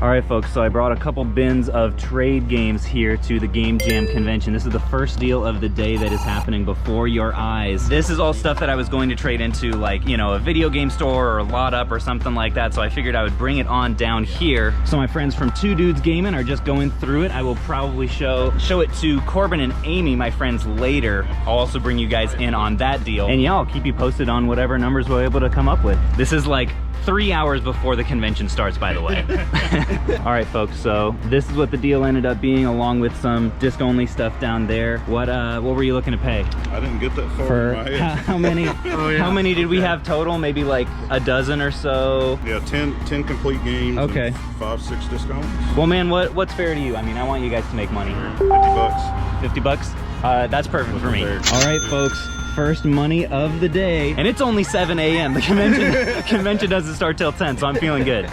All right, folks, so I brought a couple bins of trade games here to the Game Jam convention. This is the first deal of the day that is happening before your eyes. This is all stuff that I was going to trade into, like, you know, a video game store or a lot up or something like that, so I figured I would bring it on down here. So my friends from Two Dudes Gaming are just going through it. I will probably show it to Corbin and Amy, my friends, later. I'll also bring you guys in on that deal. And yeah, I'll keep you posted on whatever numbers we're able to come up with. This is like 3 hours before the convention starts, by the way. All right, folks, so this is what the deal ended up being, along with some disc-only stuff down there. What were you looking to pay? I didn't get that far For in my head. how many? Oh, yeah. How many did we have total? Maybe like a dozen or so. Yeah, 10 complete games. Okay. And 5-6 discounts. Well, man, what's fair to you? I mean, I want you guys to make money. $50. 50 bucks? That's perfect for me. All right, folks. First money of the day, and it's only 7 a.m. The convention doesn't start till 10, so I'm feeling good.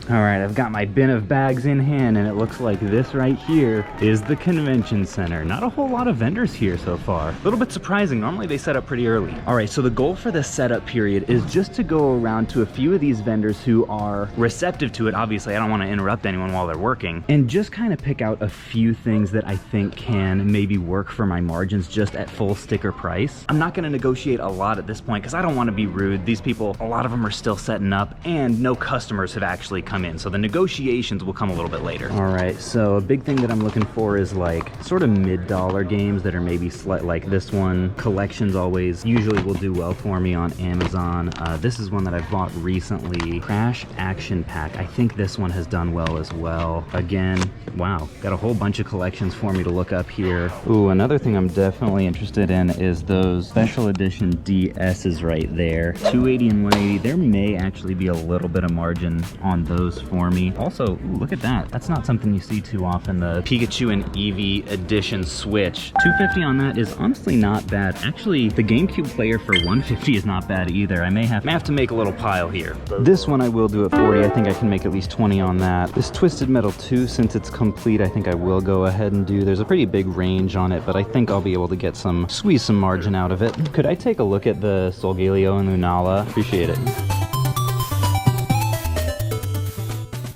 All right, I've got my bin of bags in hand, and it looks like this right here is the convention center. Not a whole lot of vendors here so far. A little bit surprising. Normally they set up pretty early. All right, so the goal for the setup period is just to go around to a few of these vendors who are receptive to it. Obviously, I don't want to interrupt anyone while they're working, and just kind of pick out a few things that I think can maybe work for my margins just at full sticker price. I'm not going to negotiate a lot at this point because I don't want to be rude. These people, a lot of them are still setting up, and no customers have actually come in, so the negotiations will come a little bit later. All right, so a big thing that I'm looking for is like sort of mid-dollar games that are maybe like this one. Collections always usually will do well for me on Amazon. This is one that I've bought recently, Crash Action Pack. I think this one has done well as well. Again, wow, got a whole bunch of collections for me to look up here. Ooh, another thing I'm definitely interested in is those special edition DS's right there. 280 and 180. There may actually be a little bit of margin on those for me. Also, ooh, look at that. That's not something you see too often, the Pikachu and Eevee edition Switch. 250 on that is honestly not bad. Actually, the GameCube player for 150 is not bad either. I may have to make a little pile here. This one I will do at 40. I think I can make at least 20 on that. This Twisted Metal 2, since it's complete, I think I will go ahead and do. There's a pretty big range on it, but I think I'll be able to squeeze some margin out of it. Could I take a look at the Solgaleo and Lunala? Appreciate it.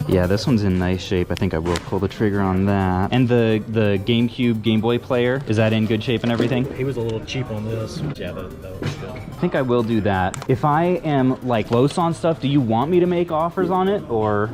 Yeah, this one's in nice shape. I think I will pull the trigger on that. And the GameCube Game Boy player, is that in good shape and everything? He was a little cheap on this. Yeah, that was good. I think I will do that. If I am like close on stuff, do you want me to make offers on it, or?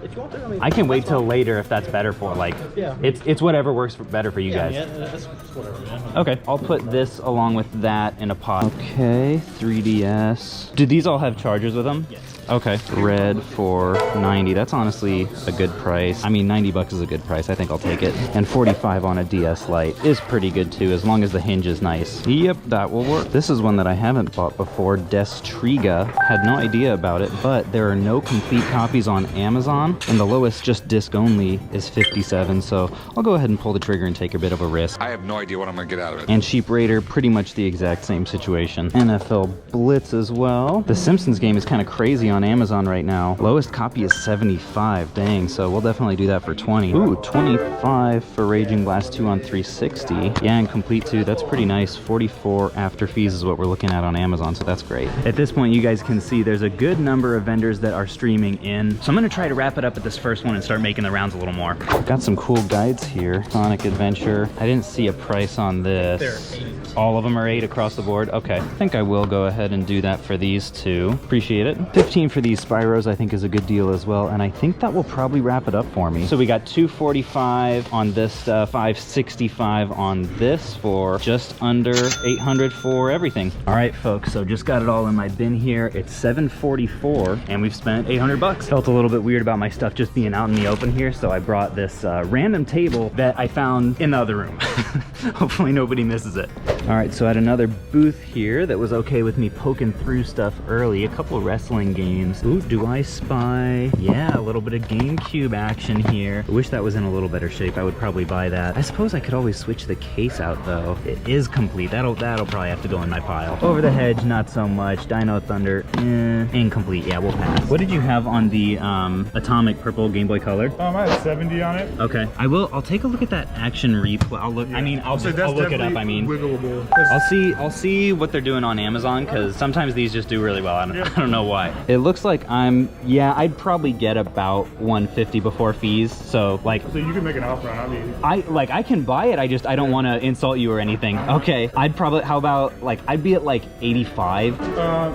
If you want to, I mean, I can wait till later if that's better for, like, yeah. It's whatever works better for you guys. Yeah, that's whatever, man. Okay, I'll put this along with that in a pot. Okay, 3DS. Do these all have chargers with them? Yes. Okay, red for 90. That's honestly a good price. I mean, 90 bucks is a good price. I think I'll take it. And 45 on a DS Lite is pretty good too, as long as the hinge is nice. Yep, that will work. This is one that I haven't bought before, Destriga. Had no idea about it, but there are no complete copies on Amazon, and the lowest just disc only is 57, so I'll go ahead and pull the trigger and take a bit of a risk. I have no idea what I'm gonna get out of it. And Sheep Raider, pretty much the exact same situation. NFL Blitz as well. The Simpsons game is kind of crazy on Amazon right now. Lowest copy is 75, dang, so we'll definitely do that for 20. Ooh, 25 for Raging Blast 2 on 360. Yeah, and Complete 2, that's pretty nice. 44 after fees is what we're looking at on Amazon, so that's great. At this point, you guys can see there's a good number of vendors that are streaming in, so I'm gonna try to wrap it up at this first one and start making the rounds a little more. Got some cool guides here. Sonic Adventure. I didn't see a price on this. They're 8. All of them are 8 across the board? Okay. I think I will go ahead and do that for these two. Appreciate it. 15 for these Spyros I think is a good deal as well, and I think that will probably wrap it up for me. So we got 245 on this stuff, 565 on this for just under 800 for everything. All right, folks, so just got it all in my bin here. It's 7:44 and we've spent 800 bucks. Felt a little bit weird about my stuff just being out in the open here, so I brought this random table that I found in the other room. Hopefully nobody misses it. All right, so I had another booth here that was okay with me poking through stuff early. A couple wrestling games. Ooh, do I spy? Yeah, a little bit of GameCube action here. I wish that was in a little better shape. I would probably buy that. I suppose I could always switch the case out though. It is complete. That'll probably have to go in my pile. Over the Hedge, not so much. Dino Thunder, incomplete. Yeah, we'll pass. What did you have on the Atomic Purple Game Boy Color? I had 70 on it. Okay, I'll take a look at that action replay. I'll look. Yeah. I mean, I'll look it up. I mean, wiggleable. I'll see what they're doing on Amazon, because sometimes these just do really well. I don't know why. It looks like I'd probably get about 150 before fees. So like, So you can make an offer on it. I can buy it. I don't want to insult you or anything. Okay. I'd probably, how about like, I'd be at like 85.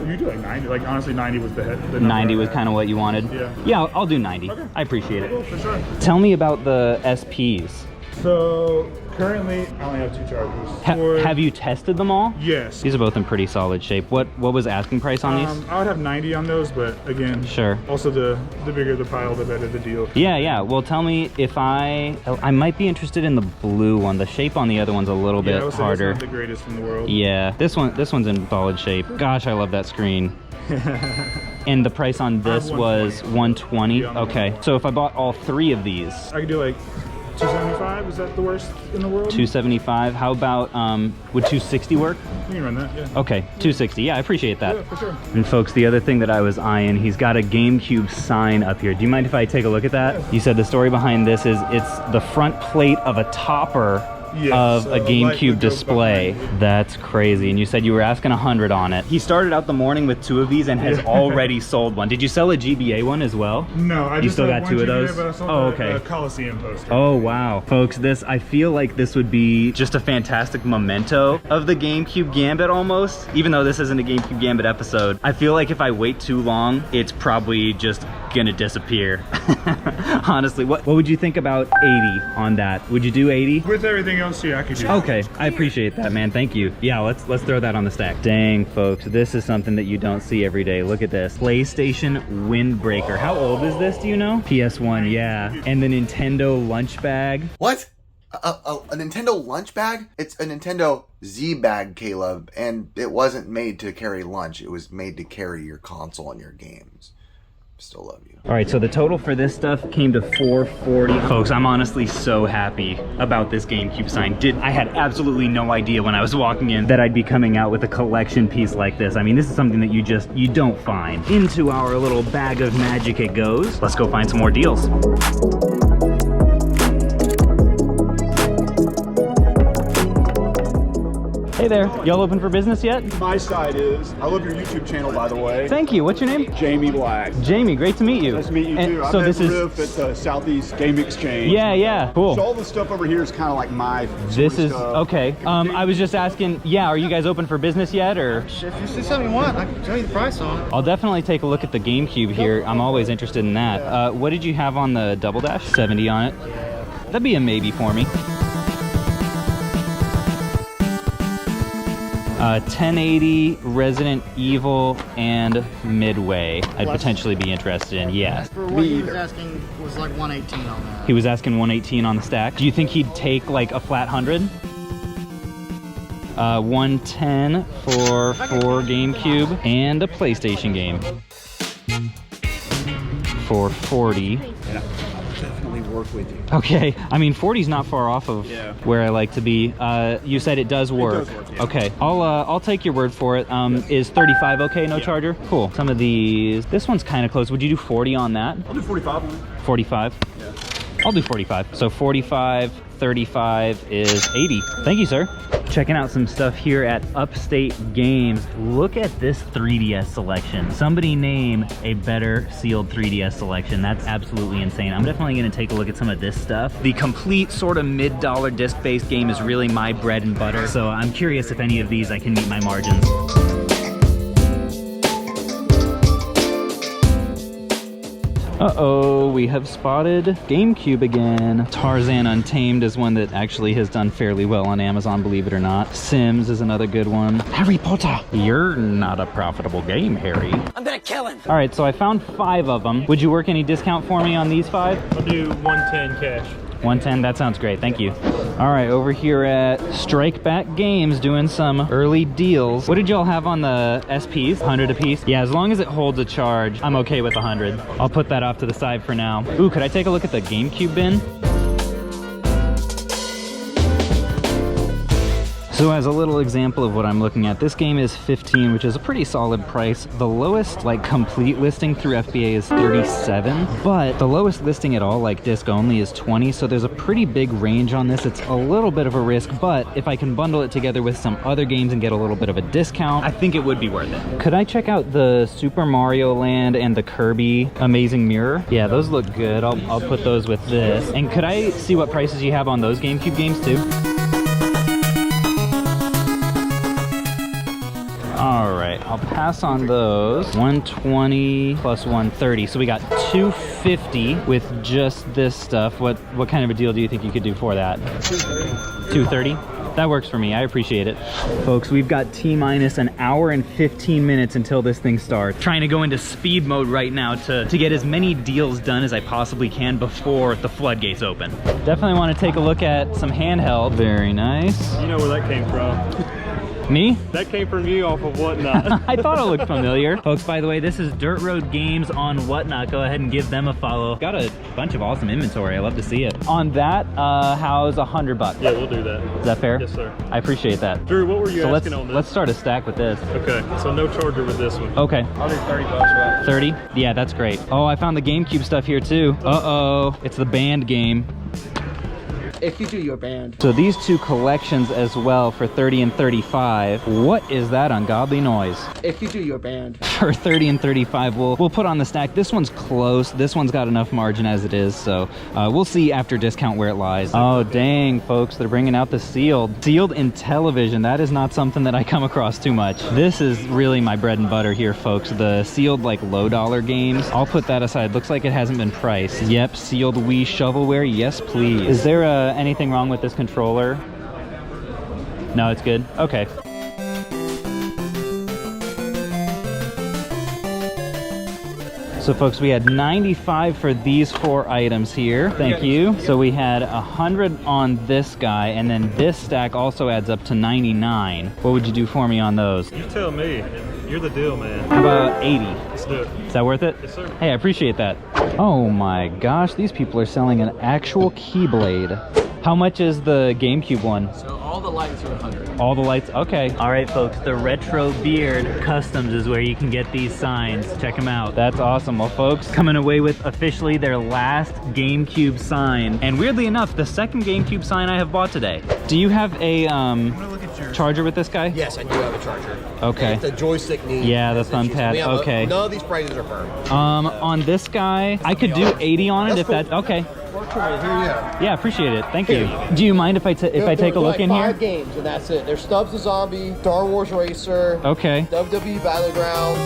You do like 90. Like honestly, 90 was the number 90 was kind of what you wanted. Yeah. Yeah, I'll do 90. Okay. I appreciate it. Cool, for sure. Tell me about the SPs. So currently, I only have 2 chargers. Have you tested them all? Yes. These are both in pretty solid shape. What was asking price on these? I would have 90 on those, but again, Sure. Also, the bigger the pile, the better the deal. Yeah. Well, tell me if I might be interested in the blue one. The shape on the other one's a little bit I would say harder. It's not the greatest in the world. Yeah, this one's in solid shape. Gosh, I love that screen. And the price on this was 120. Yeah, Okay, so if I bought all 3 of these, I could do like 275. Is that the worst in the world? 275. How about would 260 work? You can run that. Yeah. Okay, 260. Yeah, I appreciate that. Yeah, for sure. And folks, the other thing that I was eyeing, he's got a GameCube sign up here. Do you mind if I take a look at that? Yeah. You said the story behind this is it's the front plate of a topper of a GameCube display. That's crazy. And you said you were asking 100 on it. He started out the morning with 2 of these and has already sold one. Did you sell a GBA one as well? No, I You just still had got one 2 of GBA, those? but I sold Oh, a okay. Coliseum poster. Oh wow, folks, I feel like this would be just a fantastic memento of the GameCube Gambit almost. Even though this isn't a GameCube Gambit episode, I feel like if I wait too long, it's probably just gonna disappear. Honestly, what would you think about 80 on that? Would you do 80? With everything else, yeah, I could do. Okay, I appreciate that, man. Thank you. Yeah, let's throw that on the stack. Dang, folks, this is something that you don't see every day. Look at this. PlayStation Windbreaker. How old is this, do you know? PS1, yeah. And the Nintendo lunch bag. What? A Nintendo lunch bag? It's a Nintendo Z bag, Caleb, and it wasn't made to carry lunch. It was made to carry your console and your games. Still love you. All right, so the total for this stuff came to $440. Folks, I'm honestly so happy about this GameCube sign. I had absolutely no idea when I was walking in that I'd be coming out with a collection piece like this. I mean, this is something that you don't find. Into our little bag of magic it goes. Let's go find some more deals. Hey there, y'all open for business yet? My side is. I love your YouTube channel, by the way. Thank you. What's your name? Jamie Black. Jamie, great to meet you. Nice to meet you And too. I so met this is Riff at Southeast Game Exchange. yeah, cool. So all the stuff over here is kind of like my. This is stuff. okay. I was just asking. Yeah, are you guys open for business yet, or? If you see something you want, I can tell you the price on it. I'll definitely take a look at the GameCube here. I'm always interested in that. What did you have on the Double Dash? 70 on it. That'd be a maybe for me. 1080, Resident Evil, and Midway. I'd potentially be interested in, yeah. For what he was asking was like 118 on that. He was asking 118 on the stack. Do you think he'd take like a flat 100? 110 for 4 GameCube and a PlayStation game. For 40. Definitely work with you. Okay, I mean 40's not far off of where I like to be. You said it does work. It does work, yeah. Okay, I'll take your word for it. Is 35 okay? No charger? Cool. Some of these. This one's kind of close. Would you do 40 on that? I'll do 45 on it. 45. Yeah. I'll do 45. So 45, 35 is 80. Thank you, sir. Checking out some stuff here at Upstate Games. Look at this 3DS selection. Somebody name a better sealed 3DS selection. That's absolutely insane. I'm definitely gonna take a look at some of this stuff. The complete sort of mid-dollar disc-based game is really my bread and butter. So I'm curious if any of these I can meet my margins. Uh-oh, we have spotted GameCube again. Tarzan Untamed is one that actually has done fairly well on Amazon, believe it or not. Sims is another good one. Harry Potter. You're not a profitable game, Harry. I'm gonna kill him. All right, so I found 5 of them. Would you work any discount for me on these 5? I'll do 110 cash. 110, that sounds great, thank you. All right, over here at Strike Back Games doing some early deals. What did y'all have on the SPs? 100 a piece? Yeah, as long as it holds a charge, I'm okay with 100. I'll put that off to the side for now. Ooh, could I take a look at the GameCube bin? So as a little example of what I'm looking at, this game is 15, which is a pretty solid price. The lowest like complete listing through FBA is 37, but the lowest listing at all, like disc only, is 20. So there's a pretty big range on this. It's a little bit of a risk, but if I can bundle it together with some other games and get a little bit of a discount, I think it would be worth it. Could I check out the Super Mario Land and the Kirby Amazing Mirror? Yeah, those look good. I'll put those with this. And could I see what prices you have on those GameCube games too? All right, I'll pass on those. 120 plus 130. So we got 250 with just this stuff. What kind of a deal do you think you could do for that? 230. That works for me. I appreciate it. Folks, we've got T-minus an hour and 15 minutes until this thing starts. Trying to go into speed mode right now to get as many deals done as I possibly can before the floodgates open. Definitely want to take a look at some handheld. Very nice. You know where that came from. Me? That came from you off of Whatnot. I thought it looked familiar. Folks, by the way, this is Dirt Road Games on Whatnot. Go ahead and give them a follow. Got a bunch of awesome inventory. I love to see it. On that, how's $100? Yeah, we'll do that. Is that fair? Yes, sir. I appreciate that. Drew, what were you asking let's, on this? Let's start a stack with this. Okay, so no charger with this one. Okay. I'll do 30 bucks, right? 30? Yeah, that's great. Oh, I found the GameCube stuff here too. Uh-oh. It's the band game. If you do your band. So these two collections as well for 30 and 35. What is that ungodly noise? If you do your band. For 30 and 35, we'll put on the stack. This one's close. This one's got enough margin as it is, so we'll see after discount where it lies. Oh, dang, folks, they're bringing out the sealed. Sealed in television. That is not something that I come across too much. This is really my bread and butter here, folks. The sealed, like, low-dollar games. I'll put that aside. Looks like it hasn't been priced. Yep, sealed Wii shovelware. Yes, please. Is there anything wrong with this controller? No, it's good. Okay. So folks, we had 95 for these 4 items here. Thank you. So we had 100 on this guy, and then this stack also adds up to 99. What would you do for me on those? You tell me. You're the deal, man. How about 80? Let's do it. Is that worth it? Yes, sir. Hey, I appreciate that. Oh my gosh, these people are selling an actual Keyblade. How much is the GameCube one? So all the lights are 100. All the lights? Okay. All right, folks, the Retro Beard Customs is where you can get these signs. Check them out. That's awesome. Well, folks, coming away with officially their last GameCube sign. And weirdly enough, the second GameCube sign I have bought today. Do you have a charger with this guy? Yes, I do have a charger. Okay. It's a joystick knee. Yeah, the thumb pad. Okay. None of these prices are firm. On this guy, I could do 80 on it if that. Okay. Yeah, appreciate it. Thank you. Do you mind if I take a look in here? 5 games and that's it. There's Stubbs the Zombie, Star Wars Racer, Okay. WWE Battleground.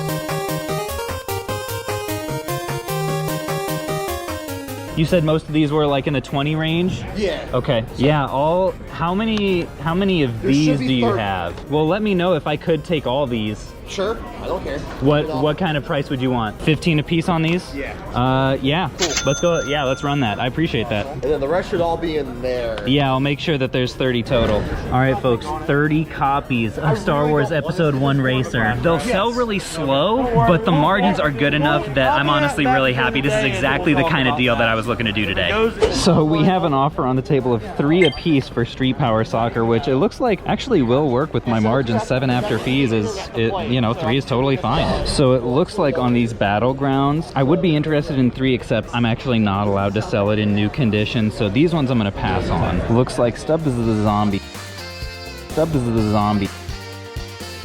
You said most of these were like in the 20 range? Yeah. Okay. Yeah, how many of There these should be do you 30. have? Well, let me know if I could take all these. Sure, I don't care. What kind of price would you want? 15 a piece on these? Yeah. Yeah. Cool. Let's go. Yeah, let's run that. I appreciate that. And then the rest should all be in there. Yeah, I'll make sure that there's 30 total. All right, folks, 30 copies of Star Wars Episode 1 Racer. They'll sell really slow, but the margins are good enough that I'm honestly really happy. This is exactly the kind of deal that I was looking to do today. So we have an offer on the table of 3 a piece for Street Power Soccer, which it looks like actually will work with my margins. 7 after fees you know, 3 is totally fine. So it looks like on these Battlegrounds, I would be interested in 3, except I'm actually not allowed to sell it in new condition. So these ones I'm gonna pass on. Looks like Stubbs is the Zombie. Stubbs is the Zombie.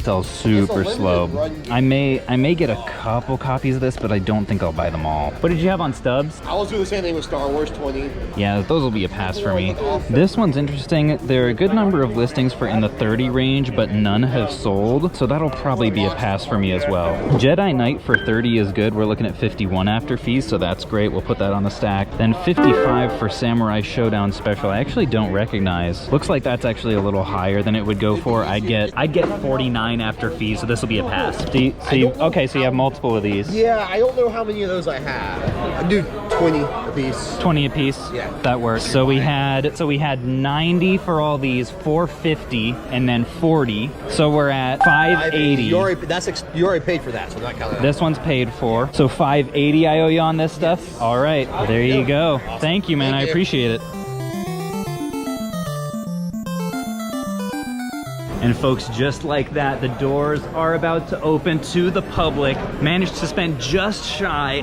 Sells super slow. I may get a couple copies of this, but I don't think I'll buy them all. What did you have on Stubbs? I was doing the same thing with Star Wars 20. Yeah, those will be a pass for me. This one's interesting. There are a good number of listings for in the 30 range, but none have sold, so that'll probably be a pass for me as well. Jedi Knight for 30 is good. We're looking at 51 after fees, so that's great. We'll put that on the stack. Then 55 for Samurai Showdown Special. I actually don't recognize. Looks like that's actually a little higher than it would go for. I'd get 49 after fees, so this will be a pass. Okay, so you have multiple of these. Yeah, I don't know how many of those I have. I do 20 a piece. 20 a piece. Yeah. That works. So we had 90 for all these, 450, and then 40. So we're at 580. You already paid for that, so not counting that. This one's paid for. So 580 I owe you on this stuff? Yes. All right, there you go. Awesome. Thank you, man. I appreciate it. And folks, just like that, the doors are about to open to the public. Managed to spend just shy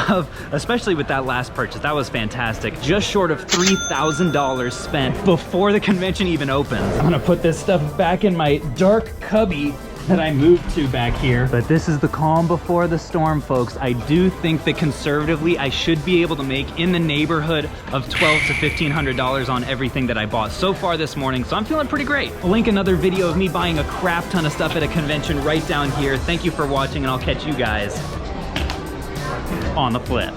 of, especially with that last purchase, that was fantastic. Just short of $3,000 spent before the convention even opens. I'm gonna put this stuff back in my dark cubby that I moved to back here. But this is the calm before the storm, folks. I do think that conservatively, I should be able to make in the neighborhood of $1,200 to $1,500 on everything that I bought so far this morning. So I'm feeling pretty great. I'll link another video of me buying a crap ton of stuff at a convention right down here. Thank you for watching, and I'll catch you guys on the flip.